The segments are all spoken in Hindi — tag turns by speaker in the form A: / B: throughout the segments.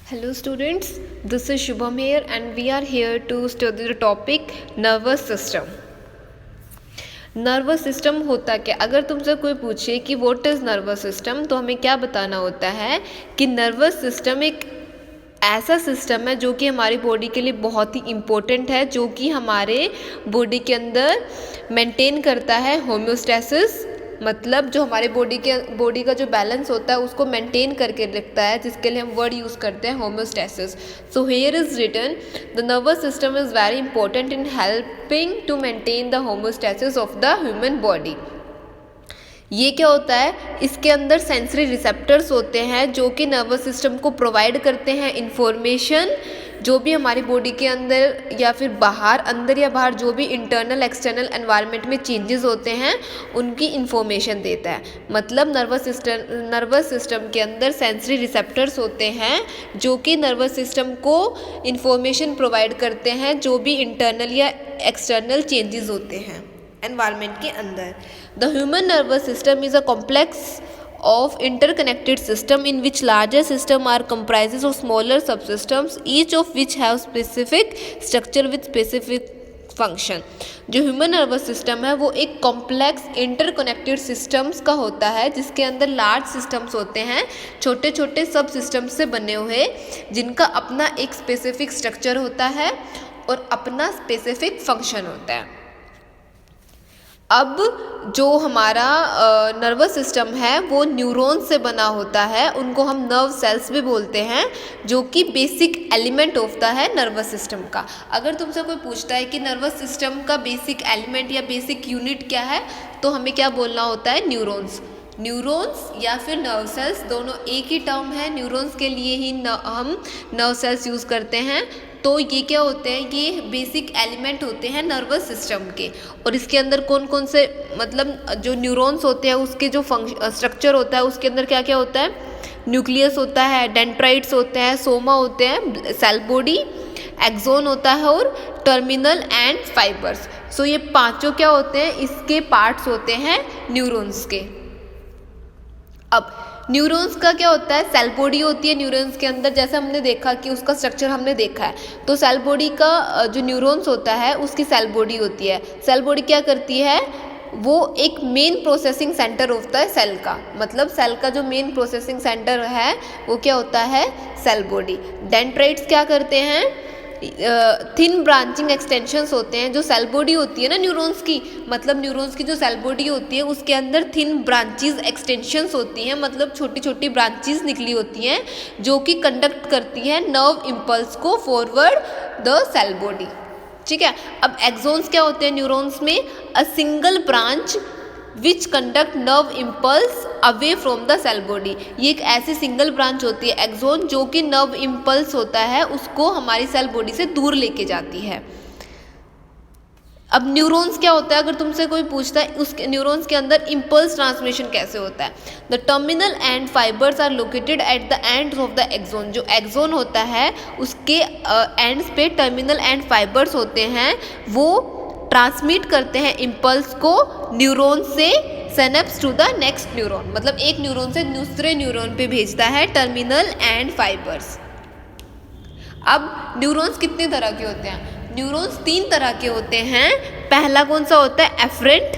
A: Hello students, this is Shubham here and we are here to study the topic nervous system. Nervous system होता क्या? अगर तुमसे कोई पूछे कि व्हाट इज़ नर्वस सिस्टम तो हमें क्या बताना होता है कि नर्वस सिस्टम एक ऐसा सिस्टम है जो कि हमारी बॉडी के लिए बहुत ही इम्पोर्टेंट है, जो कि हमारे बॉडी के अंदर मेंटेन करता है होम्योस्टैसिस, मतलब जो हमारे बॉडी का जो बैलेंस होता है उसको मेंटेन करके रखता है, जिसके लिए हम वर्ड यूज़ करते हैं homeostasis. So here is written the nervous system is very important in helping to maintain the homeostasis of the human body. ये क्या होता है? इसके अंदर सेंसरी रिसेप्टर्स होते हैं जो कि नर्वस सिस्टम को प्रोवाइड करते हैं इंफॉर्मेशन, जो भी हमारी बॉडी के अंदर या फिर बाहर, अंदर या बाहर जो भी इंटरनल एक्सटर्नल एनवायरनमेंट में चेंजेस होते हैं उनकी इंफॉर्मेशन देता है. मतलब नर्वस सिस्टम के अंदर सेंसरी रिसेप्टर्स होते हैं जो कि नर्वस सिस्टम को इंफॉर्मेशन प्रोवाइड करते हैं जो भी इंटरनल या एक्सटर्नल चेंजेस होते हैं एनवायरनमेंट के अंदर. The human nervous system is a complex of interconnected system in which larger system are comprises of smaller subsystems, each of which have specific structure with specific function. जो ह्यूमन नर्वस सिस्टम है वो एक कॉम्प्लेक्स इंटरकनेक्टेड सिस्टम्स का होता है, जिसके अंदर लार्ज सिस्टम्स होते हैं, छोटे छोटे सब सिस्टम्स से बने हुए, जिनका अपना एक स्पेसिफिक स्ट्रक्चर होता है और अपना स्पेसिफिक फंक्शन होता है. अब जो हमारा नर्वस सिस्टम है वो न्यूरॉन्स से बना होता है, उनको हम नर्व सेल्स भी बोलते हैं, जो कि बेसिक एलिमेंट होता है नर्वस सिस्टम का. अगर तुमसे कोई पूछता है कि नर्वस सिस्टम का बेसिक एलिमेंट या बेसिक यूनिट क्या है, तो हमें क्या बोलना होता है? न्यूरॉन्स. न्यूरॉन्स या फिर नर्व सेल्स दोनों एक ही टर्म है. न्यूरॉन्स के लिए ही हम नर्व सेल्स यूज़ करते हैं. तो ये क्या होते हैं? ये बेसिक एलिमेंट होते हैं नर्वस सिस्टम के. और इसके अंदर कौन कौन से, मतलब जो न्यूरॉन्स होते हैं उसके जो स्ट्रक्चर होता है उसके अंदर क्या क्या होता है? न्यूक्लियस होता है, डेंड्राइट्स होते हैं, सोमा होते हैं, सेल बॉडी, एक्सोन होता है और टर्मिनल एंड फाइबर्स. सो ये पांचों क्या होते हैं? इसके पार्ट्स होते हैं न्यूरॉन्स के. अब न्यूरॉन्स का क्या होता है? सेल बॉडी होती है न्यूरॉन्स के अंदर, जैसे हमने देखा कि उसका स्ट्रक्चर हमने देखा है. तो सेल बॉडी का जो न्यूरॉन्स होता है उसकी सेल बॉडी होती है. सेल बॉडी क्या करती है? वो एक मेन प्रोसेसिंग सेंटर होता है सेल का. मतलब सेल का जो मेन प्रोसेसिंग सेंटर है वो क्या होता है? Cell body. डेंड्राइट्स क्या करते हैं? थिन ब्रांचिंग एक्सटेंशंस होते हैं. जो सेल बॉडी होती है ना न्यूरॉन्स की, मतलब न्यूरॉन्स की जो सेल बॉडी होती है उसके अंदर थिन ब्रांचेस एक्सटेंशंस होती हैं, मतलब छोटी छोटी ब्रांचेस निकली होती हैं जो कि कंडक्ट करती हैं नर्व इम्पल्स को फॉरवर्ड द सेल बॉडी. ठीक है. अब एक्सोन्स क्या होते हैं न्यूरॉन्स में? A single branch which conduct nerve impulse away from the cell body. ये एक ऐसी सिंगल ब्रांच होती है एक्सोन, जो कि नर्व इम्पल्स होता है उसको हमारी सेल बॉडी से दूर लेके जाती है. अब न्यूरॉन्स क्या होता है? अगर तुमसे कोई पूछता है उसके न्यूरॉन्स के अंदर इम्पल्स ट्रांसमिशन कैसे होता है? The terminal end fibres are located at the ends of the axon. जो एक्सोन होता है उसके एंड्स पे टर्मिनल एंड फाइबर्स होते हैं, वो ट्रांसमिट करते हैं इम्पल्स को न्यूरॉन से synapse to the next neuron. मतलब एक न्यूरॉन से दूसरे न्यूरॉन पे भेजता है टर्मिनल एंड फाइबर्स. अब न्यूरॉन्स कितने तरह के होते हैं? न्यूरॉन्स 3 तरह के होते हैं. पहला कौन सा होता है? एफरेंट,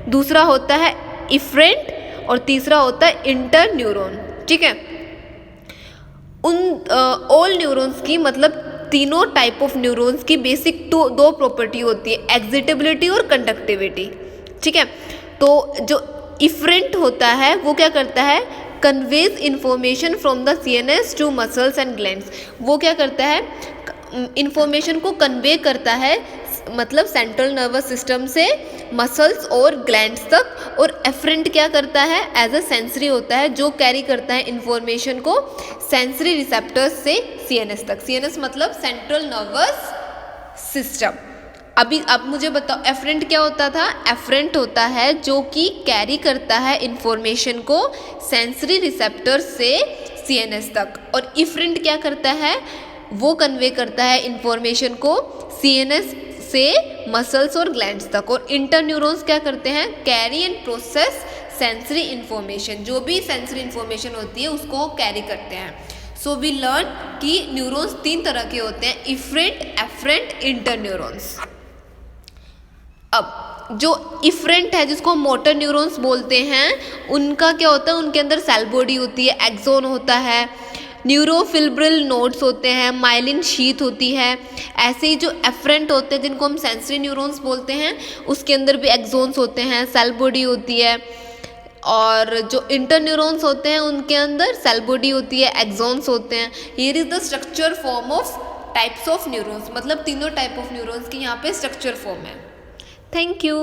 A: दूसरा होता है इफरेंट और तीसरा होता है इंटर न्यूरॉन. ठीक है. उन ऑल न्यूरॉन्स की, मतलब तीनों टाइप ऑफ न्यूरॉन्स की बेसिक दो प्रॉपर्टी होती है, एग्जिटिबिलिटी और कंडक्टिविटी. ठीक है. तो जो इफरेंट होता है वो क्या करता है? Conveys information from the CNS to muscles and glands. वो क्या करता है? इंफॉर्मेशन को कन्वे करता है, मतलब सेंट्रल नर्वस सिस्टम से मसल्स और ग्लैंड्स तक. और एफरेंट क्या करता है? एज अ सेंसरी होता है, जो कैरी करता है इंफॉर्मेशन को सेंसरी रिसेप्टर्स से सीएनएस तक. सीएनएस मतलब सेंट्रल नर्वस सिस्टम. अब मुझे बताओ एफरेंट क्या होता था? एफरेंट होता है जो कि कैरी करता है इंफॉर्मेशन को सेंसरी रिसेप्टर्स से सीएनएस तक. और इफरेंट क्या करता है? वो कन्वे करता है इंफॉर्मेशन को सीएनएस से मसल्स और ग्लैंड्स तक. और इंटर न्यूरॉन्स क्या करते हैं? Carry and process sensory information. जो भी सेंसरी इन्फॉर्मेशन होती है उसको कैरी करते हैं. सो वी लर्न कि न्यूरॉन्स 3 तरह के होते हैं, इफरेंट, एफरेंट, इंटरन्यूरॉन्स। अब जो इफरेंट है, जिसको हम मोटर न्यूरॉन्स बोलते हैं, उनका क्या होता है, उनके अंदर सेल बॉडी होती है, एक्सोन होता है, न्यूरोफिब्रिल नोड्स होते हैं, माइलिन शीथ होती है। ऐसे ही जो एफरेंट होते हैं, जिनको हम सेंसरी न्यूरॉन्स बोलते हैं, उसके अंदर भी एक्सोन्स होते हैं, सेल बॉडी होती है। और जो इंटरन्यूरॉन्स होते हैं, उनके अंदर सेल बॉडी होती है, एक्सोन्स होते हैं। Here is the structure form of types of neurons, मतलब तीनों टाइप ऑफ न्यूरॉन्स की यहाँ पे स्ट्रक्चर फॉर्म है। Thank you.